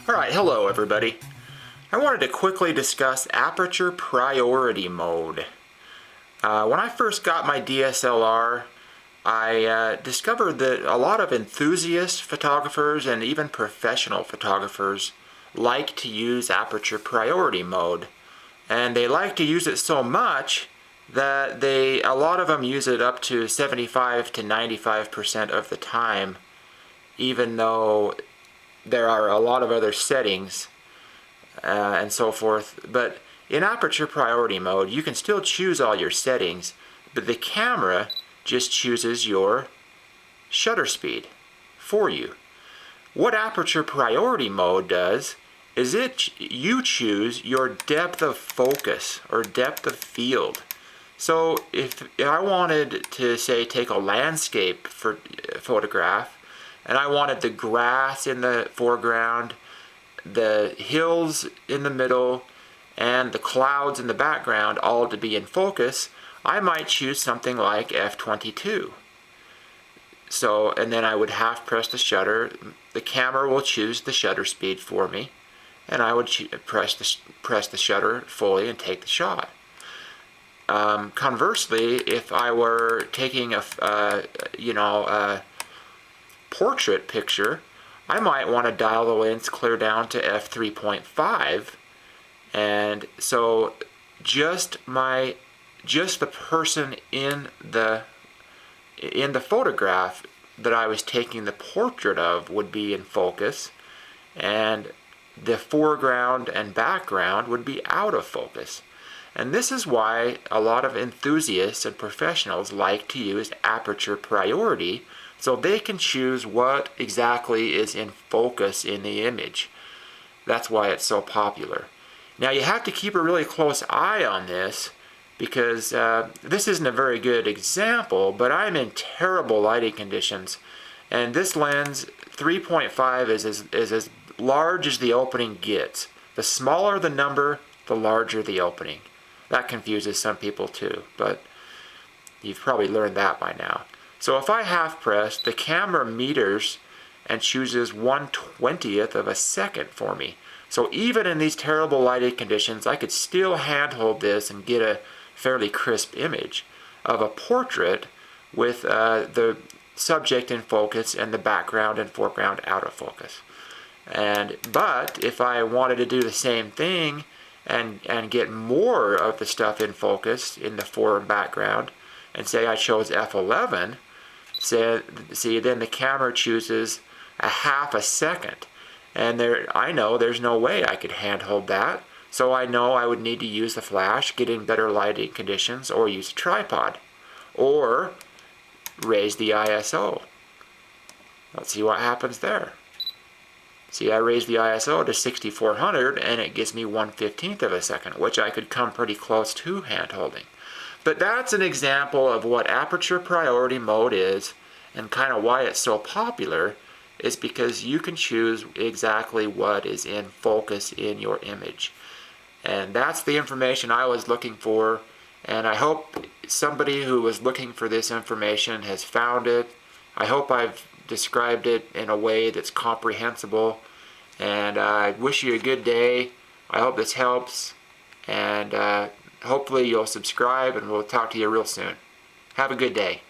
Alright, hello everybody. I wanted to quickly discuss Aperture Priority mode. When I first got my DSLR, I discovered that a lot of enthusiast photographers and even professional photographers like to use Aperture Priority mode. And they like to use it so much that a lot of them use it up to 75 to 95% of the time, even though there are a lot of other settings and so forth. But in Aperture Priority mode, you can still choose all your settings, but the camera just chooses your shutter speed for you. What Aperture Priority mode does is you choose your depth of focus or depth of field. So if I wanted to, say, take a landscape photograph, and I wanted the grass in the foreground, the hills in the middle, and the clouds in the background all to be in focus, I might choose something like f/22. So, and then I would half press the shutter. The camera will choose the shutter speed for me, and I would press the shutter fully and take the shot. Conversely, if I were taking a portrait picture, I might want to dial the lens clear down to f/3.5, and so just the person in the photograph that I was taking the portrait of would be in focus, and the foreground and background would be out of focus. And this is why a lot of enthusiasts and professionals like to use Aperture Priority, so they can choose what exactly is in focus in the image. That's why it's so popular. Now you have to keep a really close eye on this, because this isn't a very good example, but I'm in terrible lighting conditions, and this lens 3.5 is as large as the opening gets. The smaller the number, the larger the opening. That confuses some people too, but you've probably learned that by now. So if I half press, the camera meters and chooses 1/20th of a second for me. So even in these terrible lighting conditions, I could still handhold this and get a fairly crisp image of a portrait with the subject in focus and the background and foreground out of focus. But if I wanted to do the same thing and get more of the stuff in focus in the fore and background, and say I chose f/11, see, then the camera chooses a half a second, and I know there's no way I could handhold that, so I know I would need to use the flash, get in better lighting conditions, or use a tripod, or raise the ISO. Let's see what happens there. See, I raised the ISO to 6400, and it gives me 1/15th of a second, which I could come pretty close to hand-holding. But that's an example of what Aperture Priority mode is, and kind of why it's so popular, is because you can choose exactly what is in focus in your image. And that's the information I was looking for, and I hope somebody who was looking for this information has found it. I hope I've described it in a way that's comprehensible, and I wish you a good day. I hope this helps, and hopefully you'll subscribe, and we'll talk to you real soon. Have a good day.